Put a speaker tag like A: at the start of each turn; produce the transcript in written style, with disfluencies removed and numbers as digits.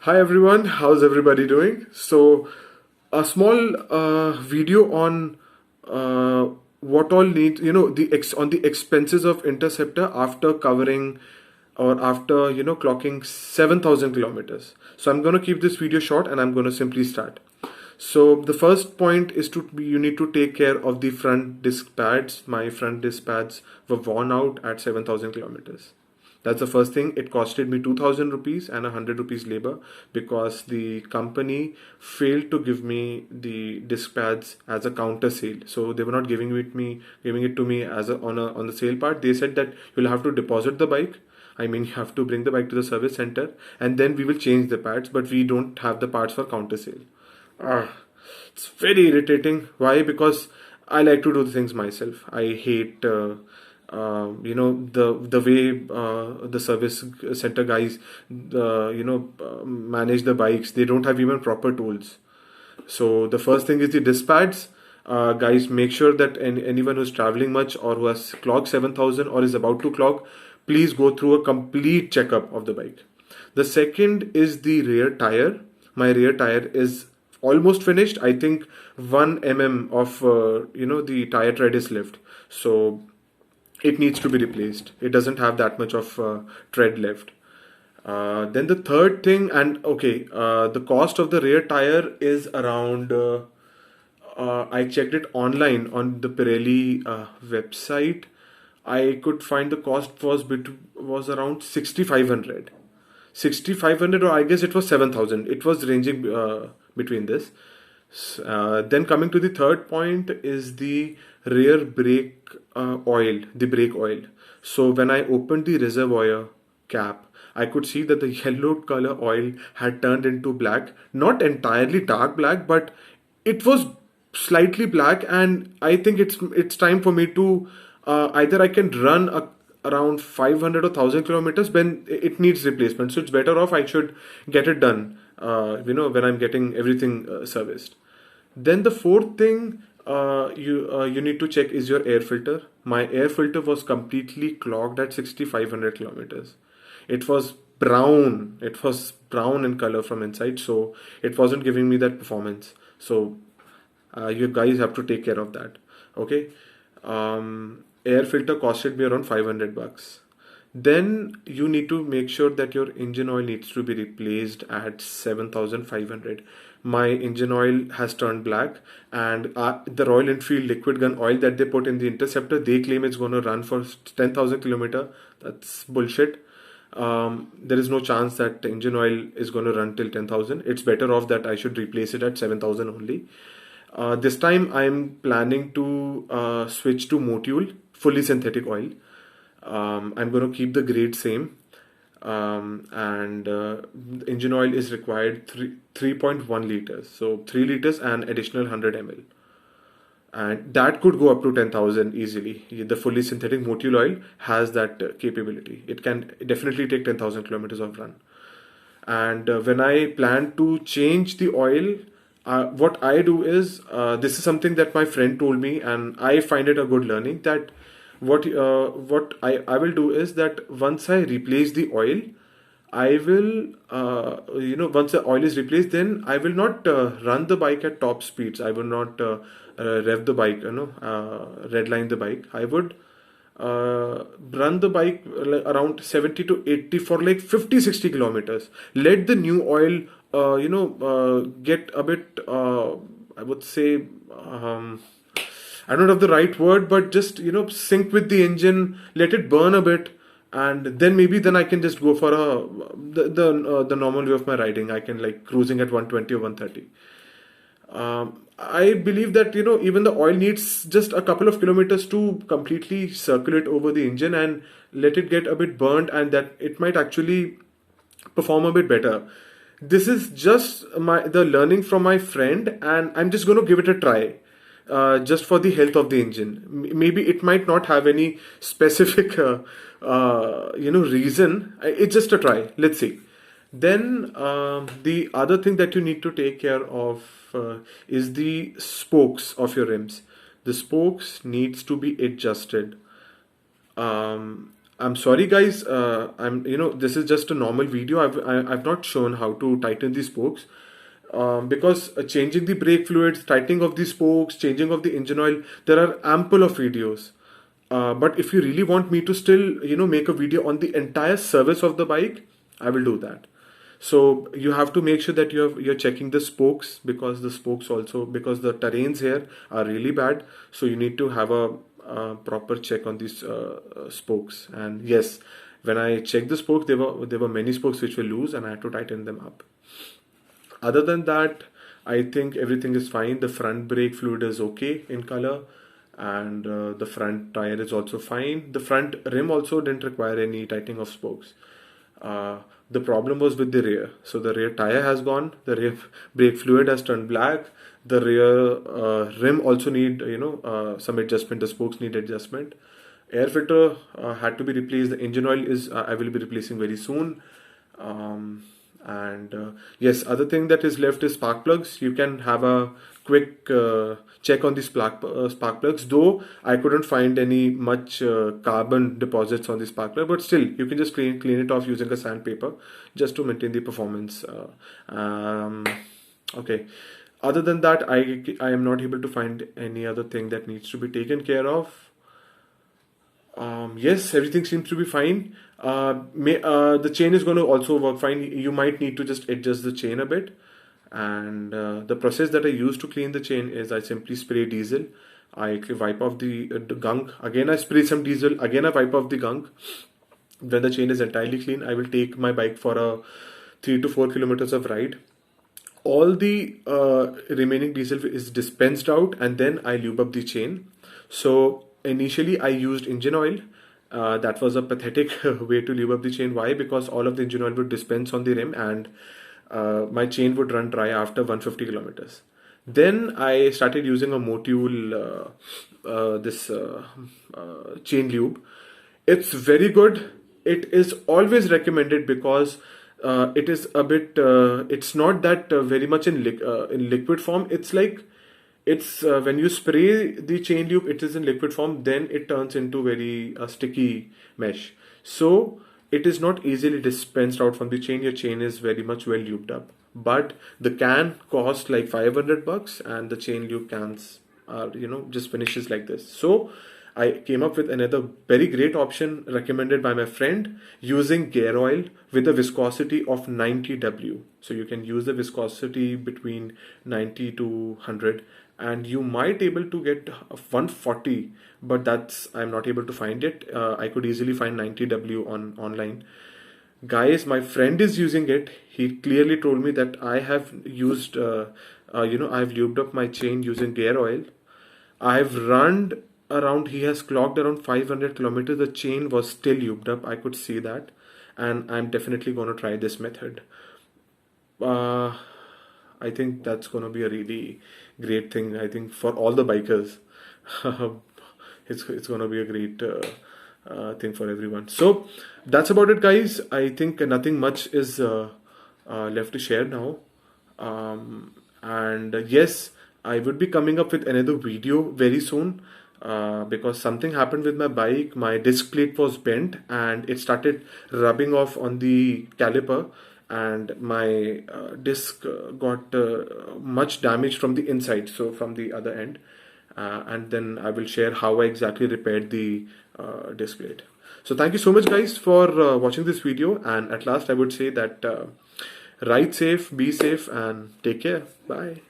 A: Hi everyone, how's everybody doing? So, a small video on what all need, on the expenses of Interceptor after covering or after, clocking 7,000 kilometers. So, I'm going to keep this video short and I'm going to simply start. So, the first point is you need to take care of the front disc pads. My front disc pads were worn out at 7,000 kilometers. That's the first thing. It costed me 2,000 rupees and 100 rupees labor because the company failed to give me the disc pads as a counter sale. So they were not giving it to me as on the sale part. They said that you'll have to deposit the bike. I mean, you have to bring the bike to the service center and then we will change the pads, but we don't have the parts for counter sale. Ah, it's very irritating. Why? Because I like to do the things myself. I hate, the way the service center guys, manage the bikes. They don't have even proper tools. So the first thing is the dispatch. Guys, make sure that anyone who's traveling much or who has clocked 7,000 or is about to clock, please go through a complete checkup of the bike. The second is the rear tire. My rear tire is almost finished. I think 1 mm of the tire tread is left. So it needs to be replaced. It doesn't have that much of tread left. Then the third thing, and okay, the cost of the rear tire is around. I checked it online on the Pirelli website. I could find the cost was around 6,500. 6,500, or I guess it was 7,000. It was ranging between this. Then coming to the third point is the rear brake oil, the brake oil. So when I opened the reservoir cap, I could see that the yellow color oil had turned into black. Not entirely dark black, but it was slightly black, and I think it's time for me to either I can run around 500 or 1,000 kilometers when it needs replacement. So it's better off I should get it done, when I'm getting everything serviced. Then the fourth thing you need to check is your air filter. My air filter was completely clogged at 6,500 kilometers. It was brown. It was brown in color from inside, so it wasn't giving me that performance. So you guys have to take care of that. Okay. Air filter costed me around 500 bucks. Then you need to make sure that your engine oil needs to be replaced at 7,500. My engine oil has turned black, and the Royal Enfield liquid gun oil that they put in the Interceptor, they claim it's going to run for 10,000 kilometer. That's bullshit. There is no chance that engine oil is going to run till 10,000. It's better off that I should replace it at 7,000 only. This time I'm planning to switch to Motul, fully synthetic oil. I'm going to keep the grade same. And engine oil is required 3.1 liters. So 3 liters and additional 100 ml. And that could go up to 10,000 easily. The fully synthetic Motul oil has that capability. It can definitely take 10,000 kilometers of run. And when I plan to change the oil, what I do is, this is something that my friend told me, and I find it a good learning, that what I will do is that once I replace the oil, I will, once the oil is replaced, then I will not run the bike at top speeds. I will not rev the bike, redline the bike. I would run the bike around 70 to 80 for like 50-60 kilometers. Let the new oil, get a bit, I would say, I don't have the right word, but just, sync with the engine, let it burn a bit, and then I can just go for the normal way of my riding. I can like cruising at 120 or 130. I believe that even the oil needs just a couple of kilometers to completely circulate over the engine and let it get a bit burnt, and that it might actually perform a bit better. This is just the learning from my friend, and I'm just going to give it a try. Just for the health of the engine. Maybe it might not have any specific, reason. It's just a try. Let's see. Then the other thing that you need to take care of is the spokes of your rims. The spokes needs to be adjusted. I'm sorry, guys. This is just a normal video. I've not shown how to tighten the spokes, because changing the brake fluids, tightening of the spokes, changing of the engine oil, there are ample of videos. But if you really want me to still, make a video on the entire service of the bike, I will do that. So you have to make sure that you're checking the spokes, because the spokes also, because the terrains here are really bad. So you need to have a proper check on these spokes. And yes, when I checked the spokes, there were many spokes which were loose, and I had to tighten them up. Other than that, I think everything is fine. The front brake fluid is okay in color, and the front tire is also fine. The front rim also didn't require any tightening of spokes. The problem was with the rear. So the rear tire has gone, the rear brake fluid has turned black, the rear rim also need some adjustment. The spokes need adjustment. Air filter had to be replaced. The engine oil is I will be replacing very soon. And yes, other thing that is left is spark plugs. You can have a quick check on these spark plugs, though I couldn't find any much carbon deposits on the spark plug, but still you can just clean it off using a sandpaper just to maintain the performance. Okay, other than that, I am not able to find any other thing that needs to be taken care of. Yes, everything seems to be fine. The chain is going to also work fine. You might need to just adjust the chain a bit. And the process that I use to clean the chain is I simply spray diesel. I wipe off the gunk. Again, I spray some diesel. Again, I wipe off the gunk. When the chain is entirely clean, I will take my bike for a 3 to 4 kilometers of ride. All the remaining diesel is dispensed out, and then I lube up the chain. So initially I used engine oil. That was a pathetic way to lube up the chain. Why? Because all of the engine oil would dispense on the rim, and my chain would run dry after 150 kilometers. Then I started using a Motul chain lube. It's very good. It is always recommended because it is a bit. It's not that very much in liquid form. It's like it's when you spray the chain lube, it is in liquid form. Then it turns into very sticky mesh. So it is not easily dispensed out from the chain. Your chain is very much well lubed up. But the can costs like $500, and the chain lube cans are just finishes like this. So I came up with another very great option recommended by my friend, using gear oil with a viscosity of 90 W. So you can use the viscosity between 90 to 100, and you might able to get 140, but I'm not able to find it. I could easily find 90 W online. Guys, my friend is using it. He clearly told me that I have used, I've lubed up my chain using gear oil. I've run around, he has clocked around 500 kilometers. The chain was still lubed up. I could see that. And I'm definitely going to try this method. I think that's going to be a really great thing. I think for all the bikers, it's going to be a great thing for everyone. So that's about it, guys. I think nothing much is left to share now. And yes, I would be coming up with another video very soon, because something happened with my bike. My disc plate was bent and it started rubbing off on the caliper, and my disc got much damaged from the inside, so from the other end. And then I will share how I exactly repaired the disc plate. So thank you so much, guys, for watching this video. And at last I would say that ride safe, be safe, and take care. Bye.